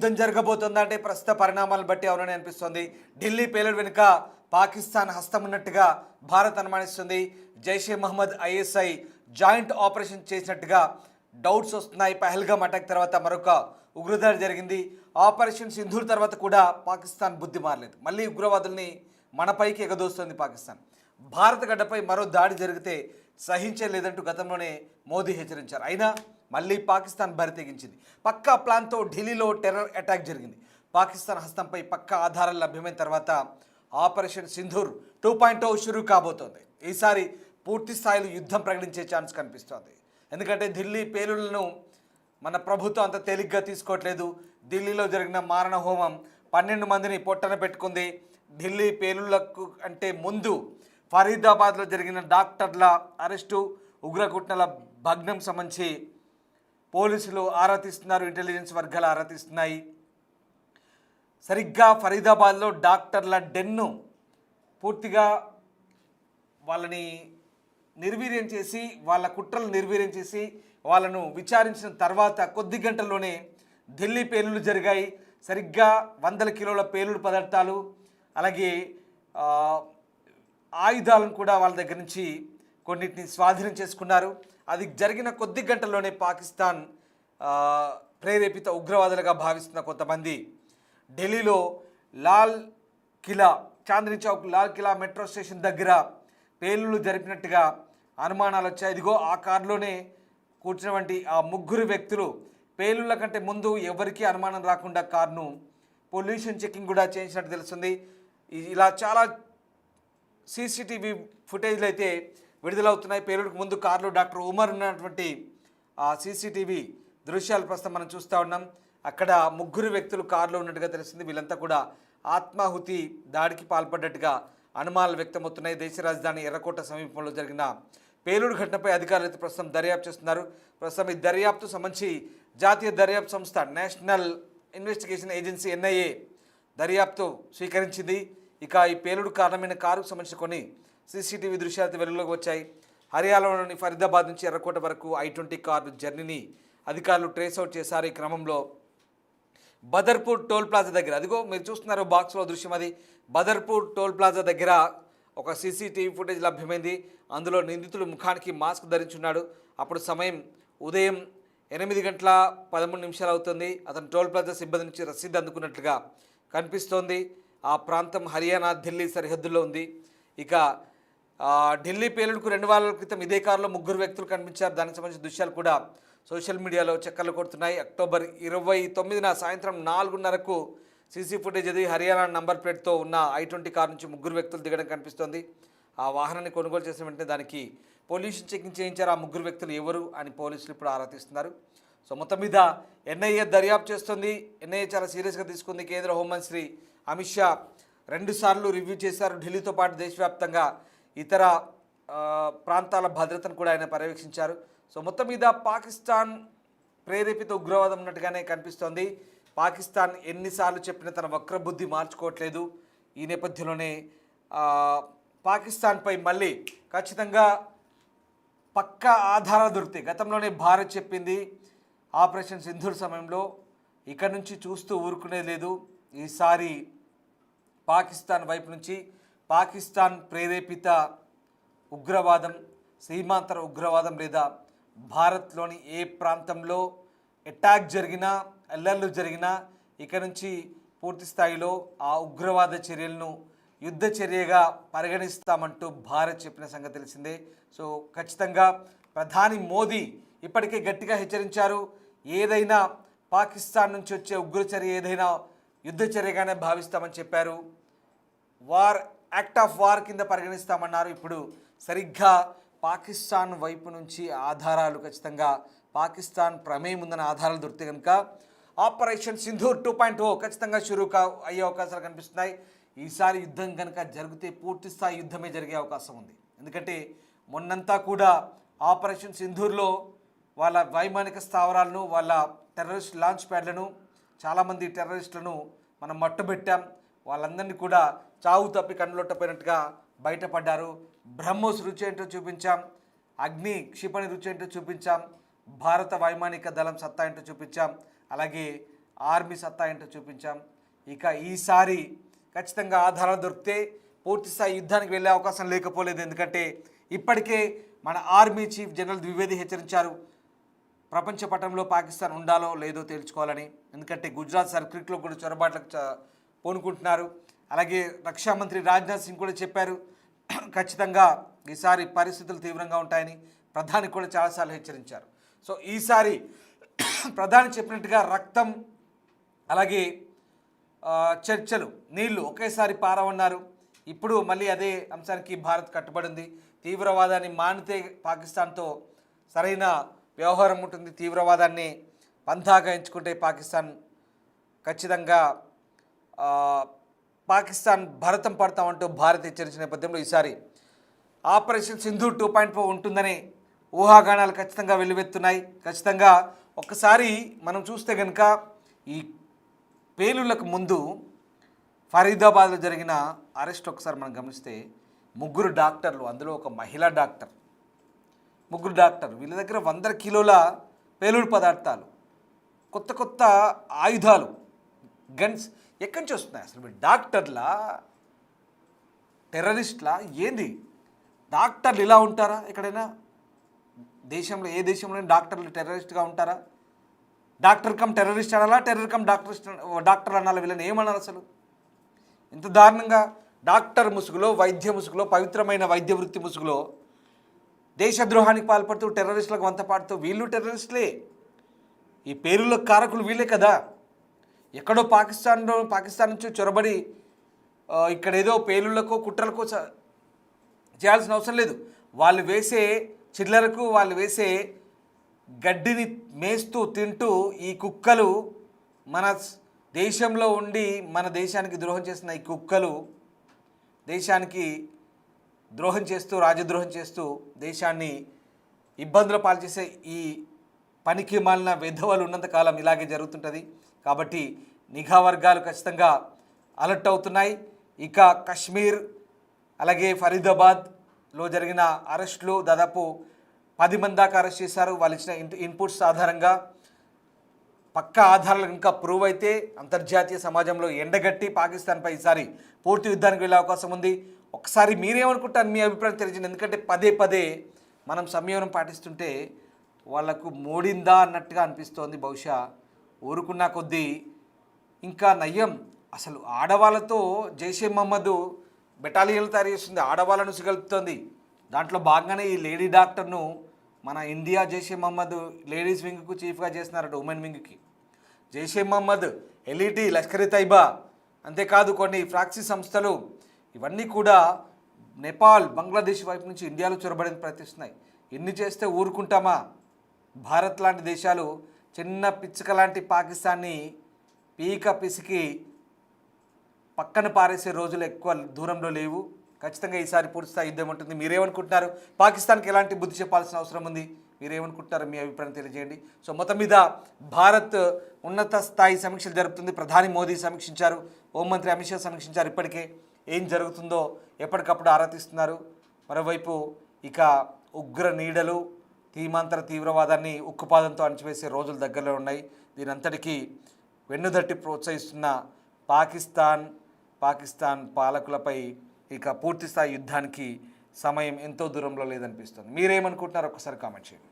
యుద్ధం జరగబోతుందంటే ప్రస్తుత పరిణామాలను బట్టి అవునని అనిపిస్తుంది. ఢిల్లీ పేలుడు వెనుక పాకిస్తాన్ హస్తం ఉన్నట్టుగా భారత్ అనుమానిస్తుంది. Jaishe Mohammed ISI joint operation చేసినట్టుగా డౌట్స్ వస్తున్నాయి. పహల్గామ్ అటాక్ తర్వాత మరొక ఉగ్రదాడి జరిగింది. ఆపరేషన్ సింధూర్ తర్వాత కూడా పాకిస్తాన్ బుద్ధి మారలేదు. మళ్ళీ ఉగ్రవాదుల్ని మనపైకి ఎగదోస్తుంది పాకిస్తాన్. భారత గడ్డపై మరో దాడి జరిగితే సహించలేదంటూ గతంలోనే మోదీ హెచ్చరించారు. అయినా మళ్ళీ పాకిస్తాన్ బరి తెగించింది. పక్కా ప్లాన్తో ఢిల్లీలో టెర్రర్ అటాక్ జరిగింది. పాకిస్తాన్ హస్తంపై పక్కా ఆధారాలు లభ్యమైన తర్వాత ఆపరేషన్ సింధూర్ 2.0 షురూ కాబోతోంది. ఈసారి పూర్తి స్థాయిలో యుద్ధం ప్రకటించే ఛాన్స్ కనిపిస్తోంది. ఎందుకంటే ఢిల్లీ పేలుళ్లను మన ప్రభుత్వం అంత తేలిగ్గా తీసుకోవట్లేదు. ఢిల్లీలో జరిగిన మారణ హోమం 12 మందిని పొట్టన పెట్టుకుంది. ఢిల్లీ పేలుళ్లకు అంటే ముందు ఫరీదాబాద్లో జరిగిన డాక్టర్ల అరెస్టు, ఉగ్రకుట్నల భగ్నం సంబంధించి పోలీసులు ఆరా తీస్తున్నారు. ఇంటెలిజెన్స్ వర్గాలు ఆరా తీస్తున్నాయి. సరిగ్గా ఫరీదాబాద్లో డాక్టర్ల డెన్ను పూర్తిగా వాళ్ళని నిర్వీర్యం చేసి, వాళ్ళ కుట్రలు నిర్వీర్యం చేసి వాళ్ళను విచారించిన తర్వాత కొద్ది గంటల్లోనే ఢిల్లీ పేలుళ్లు జరిగాయి. సరిగ్గా 100 కిలోల పేలుడు పదార్థాలు, అలాగే ఆయుధాలను కూడా వాళ్ళ దగ్గర నుంచి కొన్నిటిని స్వాధీనం చేసుకున్నారు. అది జరిగిన కొద్ది గంటల్లోనే పాకిస్తాన్ ప్రేరేపిత ఉగ్రవాదులుగా భావిస్తున్న కొంతమంది ఢిల్లీలో లాల్ కిలా, చాందినీ చౌక్, లాల్ కిలా మెట్రో స్టేషన్ దగ్గర పేలుళ్లు జరిపినట్టుగా అనుమానాలు వచ్చాయి. ఇదిగో ఆ కారులోనే కూర్చున్నటువంటి ఆ 3 వ్యక్తులు పేలుళ్ల కంటే ముందు ఎవరికీ అనుమానం రాకుండా కారును పొల్యూషన్ చెకింగ్ కూడా చేయించినట్టు తెలుస్తుంది. ఇలా చాలా సీసీటీవీ ఫుటేజ్లు అయితే విడుదలవుతున్నాయి. పేలుడుకు ముందు కారులో డాక్టర్ ఉమర్ ఉన్నటువంటి ఆ సీసీటీవీ దృశ్యాలు ప్రస్తుతం మనం చూస్తూ ఉన్నాం. అక్కడ 3 వ్యక్తులు కారులో ఉన్నట్టుగా తెలుస్తుంది. వీళ్ళంతా కూడా ఆత్మాహుతి దాడికి పాల్పడ్డట్టుగా అనుమానాలు వ్యక్తమవుతున్నాయి. దేశ రాజధాని ఎర్రకోట సమీపంలో జరిగిన పేలుడు ఘటనపై అధికారులు అయితే ప్రస్తుతం దర్యాప్తు చేస్తున్నారు. ప్రస్తుతం ఈ దర్యాప్తు సంబంధించి జాతీయ దర్యాప్తు సంస్థ నేషనల్ ఇన్వెస్టిగేషన్ ఏజెన్సీ NIA దర్యాప్తు స్వీకరించింది. ఇక ఈ పేలుడు కారణమైన కారుకు సంబంధించిన కొన్ని సీసీటీవీ దృశ్యాలు వెలుగులోకి వచ్చాయి. హర్యానాలోని ఫరీదాబాద్ నుంచి ఎర్రకోట వరకు I-20 కారు జర్నీని అధికారులు ట్రేస్ అవుట్ చేశారు. ఈ క్రమంలో బదర్పూర్ టోల్ ప్లాజా దగ్గర, అదిగో మీరు చూస్తున్నారు బాక్స్లో దృశ్యం, అది బదర్పూర్ టోల్ ప్లాజా దగ్గర ఒక సీసీటీవీ ఫుటేజ్ లభ్యమైంది. అందులో నిందితుడు ముఖానికి మాస్క్ ధరించున్నాడు. అప్పుడు సమయం ఉదయం 8:13 అవుతుంది. అతను టోల్ ప్లాజా సిబ్బంది నుంచి రసీదు అందుకున్నట్లుగా కనిపిస్తోంది. ఆ ప్రాంతం హర్యానా ఢిల్లీ సరిహద్దుల్లో ఉంది. ఇక ఢిల్లీ పేలుడుకు 2 వారాల క్రితం ఇదే కారులో 3 వ్యక్తులు కనిపించారు. దానికి సంబంధించిన దృశ్యాలు కూడా సోషల్ మీడియాలో చక్కర్లు కొడుతున్నాయి. అక్టోబర్ 29న సాయంత్రం 4:30కు సీసీ ఫుటేజ్ అది హర్యానా నంబర్ ప్లేట్తో ఉన్న I-20 కారు నుంచి 3 వ్యక్తులు దిగడం కనిపిస్తోంది. ఆ వాహనాన్ని కొనుగోలు చేసిన వెంటనే దానికి పొల్యూషన్ చెకింగ్ చేయించారు. ఆ 3 వ్యక్తులు ఎవరు అని పోలీసులు ఇప్పుడు ఆరా తీస్తున్నారు. సో మొత్తం మీద NIA దర్యాప్తు చేస్తుంది. NIA చాలా సీరియస్గా తీసుకుంది. కేంద్ర హోంమంత్రి అమిత్ షా 2 సార్లు రివ్యూ చేశారు. ఢిల్లీతో పాటు దేశవ్యాప్తంగా ఇతర ప్రాంతాల భద్రతను కూడా ఆయన పర్యవేక్షించారు. సో మొత్తం మీద పాకిస్తాన్ ప్రేరేపిత ఉగ్రవాదం ఉన్నట్టుగానే కనిపిస్తోంది. పాకిస్తాన్ ఎన్నిసార్లు చెప్పినా తన వక్రబుద్ధి మార్చుకోవట్లేదు. ఈ నేపథ్యంలోనే పాకిస్తాన్పై మళ్ళీ ఖచ్చితంగా పక్కా ఆధారాలు దొరుకుతాయి. గతంలోనే భారత్ చెప్పింది ఆపరేషన్ సింధూర్ సమయంలో, ఇక్కడ నుంచి చూస్తూ ఊరుకునే లేదు. ఈసారి పాకిస్తాన్ వైపు నుంచి పాకిస్తాన్ ప్రేరేపిత ఉగ్రవాదం, సీమాంతర ఉగ్రవాదం లేదా భారత్లోని ఏ ప్రాంతంలో అటాక్ జరిగినా, అల్లర్లు జరిగినా ఇక నుంచి పూర్తి స్థాయిలో ఆ ఉగ్రవాద చర్యలను యుద్ధ చర్యగా పరిగణిస్తామంటూ భారత్ చెప్పిన సంగతి తెలిసిందే. సో ఖచ్చితంగా ప్రధాని మోదీ ఇప్పటికే గట్టిగా హెచ్చరించారు. ఏదైనా పాకిస్తాన్ నుంచి వచ్చే ఉగ్రచర్య ఏదైనా యుద్ధ చర్యగానే భావిస్తామని చెప్పారు. యాక్ట్ ఆఫ్ వార్ కింద పరిగణిస్తామన్నారు. ఇప్పుడు సరిగ్గా పాకిస్తాన్ వైపు నుంచి ఆధారాలు, ఖచ్చితంగా పాకిస్తాన్ ప్రమేయం ఉందన్న ఆధారాలు దొరికితే కనుక ఆపరేషన్ సింధూర్ 2.0 ఖచ్చితంగా షురూ అయ్యే అవకాశాలు కనిపిస్తున్నాయి. ఈసారి యుద్ధం కనుక జరిగితే పూర్తి స్థాయి యుద్ధమే జరిగే అవకాశం ఉంది. ఎందుకంటే మొన్నంతా కూడా ఆపరేషన్ సింధూర్లో వాళ్ళ వైమానిక స్థావరాలను, వాళ్ళ టెర్రరిస్ట్ లాంచ్ ప్యాడ్లను, చాలామంది టెర్రరిస్టులను మనం మట్టుబెట్టాం. వాళ్ళందరినీ కూడా చావు తప్పి కన్నులొట్టపోయినట్టుగా బయటపడ్డారు. బ్రహ్మోస్ రుచి ఏంటో చూపించాం, అగ్ని క్షిపణి రుచి ఏంటో చూపించాం, భారత వైమానిక దళం సత్తా ఏంటో చూపించాం. అలాగే ఆర్మీ సత్తా ఏంటో చూపించాం. ఇక ఈసారి ఖచ్చితంగా ఆధారాలు దొరికితే పూర్తిస్థాయి యుద్ధానికి వెళ్ళే అవకాశం లేకపోలేదు. ఎందుకంటే ఇప్పటికే మన ఆర్మీ చీఫ్ జనరల్ ద్వివేది హెచ్చరించారు, ప్రపంచ పటంలో పాకిస్తాన్ ఉండాలో లేదో తేల్చుకోవాలని. ఎందుకంటే గుజరాత్ సర్క్యూట్లో కూడా చొరబాట్లకు పూనుకుంటున్నారు. అలాగే రక్షా మంత్రి రాజ్నాథ్ సింగ్ కూడా చెప్పారు ఖచ్చితంగా ఈసారి పరిస్థితులు తీవ్రంగా ఉంటాయని. ప్రధాని కూడా చాలాసార్లు హెచ్చరించారు. సో ఈసారి ప్రధాని చెప్పినట్టుగా రక్తం అలాగే చర్చలు నీళ్లు ఒకేసారి పారవన్నారు. ఇప్పుడు మళ్ళీ అదే అంశానికి భారత్ కట్టుబడింది. తీవ్రవాదాన్ని మానితే పాకిస్తాన్తో సరైన వ్యవహారం ఉంటుంది, తీవ్రవాదాన్ని పంథాగా ఎంచుకుంటే పాకిస్తాన్ ఖచ్చితంగా పాకిస్తాన్ భరతం పడతామంటూ భారత్ హెచ్చరించిన నేపథ్యంలో ఈసారి ఆపరేషన్ సింధూర్ 2.0 ఉంటుందని ఊహాగానాలు ఖచ్చితంగా వెల్లువెత్తున్నాయి. ఖచ్చితంగా ఒక్కసారి మనం చూస్తే కనుక ఈ పేలుళ్లకు ముందు ఫరీదాబాద్లో జరిగిన అరెస్ట్ ఒకసారి మనం గమనిస్తే 3 డాక్టర్లు, అందులో ఒక మహిళా డాక్టర్, 3 డాక్టర్, వీళ్ళ దగ్గర 100 కిలోల పేలుడు పదార్థాలు, కొత్త కొత్త ఆయుధాలు, గన్స్ ఎక్కడి నుంచి వస్తున్నాయి? అసలు మీరు డాక్టర్లా టెర్రరిస్ట్లా ఏంది? డాక్టర్లు ఇలా ఉంటారా? ఎక్కడైనా దేశంలో ఏ దేశంలో డాక్టర్లు టెర్రరిస్ట్గా ఉంటారా? డాక్టర్ కమ్ టెర్రరిస్ట్ అనాలా, టెర్రర్ కమ్ డాక్టర్ అనాలా? వీళ్ళని ఏమన్నారు అసలు? ఇంత దారుణంగా డాక్టర్ ముసుగులో, వైద్య ముసుగులో, పవిత్రమైన వైద్య వృత్తి ముసుగులో దేశద్రోహానికి పాల్పడుతూ టెర్రరిస్టులకు వంత పాడుతూ వీళ్ళు టెర్రరిస్టులే. ఈ పేరుల కారకులు వీళ్ళే కదా. ఎక్కడో పాకిస్తాన్ నుంచి చొరబడి ఇక్కడ ఏదో పేలుళ్లకో కుట్రలకో చేయాల్సిన అవసరం లేదు. వాళ్ళు వేసే చిల్లరకు, వాళ్ళు వేసే గడ్డిని మేస్తూ తింటూ ఈ కుక్కలు మన దేశంలో ఉండి మన దేశానికి ద్రోహం చేసిన ఈ కుక్కలు దేశానికి ద్రోహం చేస్తూ, రాజద్రోహం చేస్తూ దేశాన్ని ఇబ్బందుల పాల్చేసే ఈ పనికి మాలిన విధవలు ఉన్నంతకాలం ఇలాగే జరుగుతుంటుంది. కాబట్టి నిఘా వర్గాలు ఖచ్చితంగా అలర్ట్ అవుతున్నాయి. ఇక కశ్మీర్ అలాగే ఫరీదాబాద్లో జరిగిన అరెస్టులు దాదాపు 10 మంది దాకా అరెస్ట్ చేశారు. వాళ్ళు ఇచ్చిన ఇన్పుట్స్ ఆధారంగా పక్కా ఆధారాలు ఇంకా ప్రూవ్ అయితే అంతర్జాతీయ సమాజంలో ఎండగట్టి పాకిస్తాన్పై ఈసారి పూర్తి యుద్ధానికి వెళ్ళే అవకాశం ఉంది. ఒకసారి మీరేమనుకుంటారు? మీ అభిప్రాయం తెలియజేయండి. ఎందుకంటే పదే పదే మనం సంయమనం పాటిస్తుంటే వాళ్లకు మోడిందా అన్నట్టుగా అనిపిస్తోంది. బహుశా ఊరుకున్న కొద్దీ ఇంకా నయ్యం. అసలు ఆడవాళ్ళతో జైషే మహమ్మద్ బెటాలియన్లు తయారు చేస్తుంది, ఆడవాళ్ళను సిగలుపుతోంది. దాంట్లో భాగంగానే ఈ లేడీ డాక్టర్ను మన ఇండియా జైషే మహమ్మద్ లేడీస్ వింగ్కు చీఫ్గా చేస్తున్నారట, ఉమెన్ వింగ్కి. జైషే మహమ్మద్, ఎల్ఈటీ, లష్కర్ ఇ తైబా, అంతేకాదు కొన్ని ఫ్రాక్సీ సంస్థలు ఇవన్నీ కూడా నేపాల్, బంగ్లాదేశ్ వైపు నుంచి ఇండియాలో చొరబడేందుకు ప్రయత్నిస్తున్నాయి. ఎన్ని చేస్తే ఊరుకుంటామా? భారత్ లాంటి దేశాలు చిన్న పిచ్చుక లాంటి పాకిస్తాన్ని పీక పిసికి పక్కన పారేసే రోజులు ఎక్కువ దూరంలో లేవు. ఖచ్చితంగా ఈసారి పూర్తిస్థాయి యుద్ధం ఉంటుంది. మీరేమనుకుంటున్నారు? పాకిస్తాన్కి ఎలాంటి బుద్ధి చెప్పాల్సిన అవసరం ఉంది? మీరేమనుకుంటున్నారు? మీ అభిప్రాయం తెలియజేయండి. సో మొత్తం మీద భారత్ ఉన్నత స్థాయి సమీక్షలు జరుపుతుంది. ప్రధాని మోదీ సమీక్షించారు, హోంమంత్రి అమిత్ షా సమీక్షించారు. ఇప్పటికే ఏం జరుగుతుందో ఎప్పటికప్పుడు ఆరా తీస్తున్నారు. మరోవైపు ఇక ఉగ్ర నీడలు, తీవ్రవాదాన్ని ఉక్కుపాదంతో అణచివేసే రోజులు దగ్గరలో ఉన్నాయి. దీనంతటికీ వెన్నుదట్టి ప్రోత్సహిస్తున్న పాకిస్తాన్ పాలకులపై ఇక పూర్తిస్థాయి యుద్ధానికి సమయం ఎంతో దూరంలో లేదనిపిస్తుంది. మీరేమనుకుంటున్నారు? ఒక్కసారి కామెంట్ చేయండి.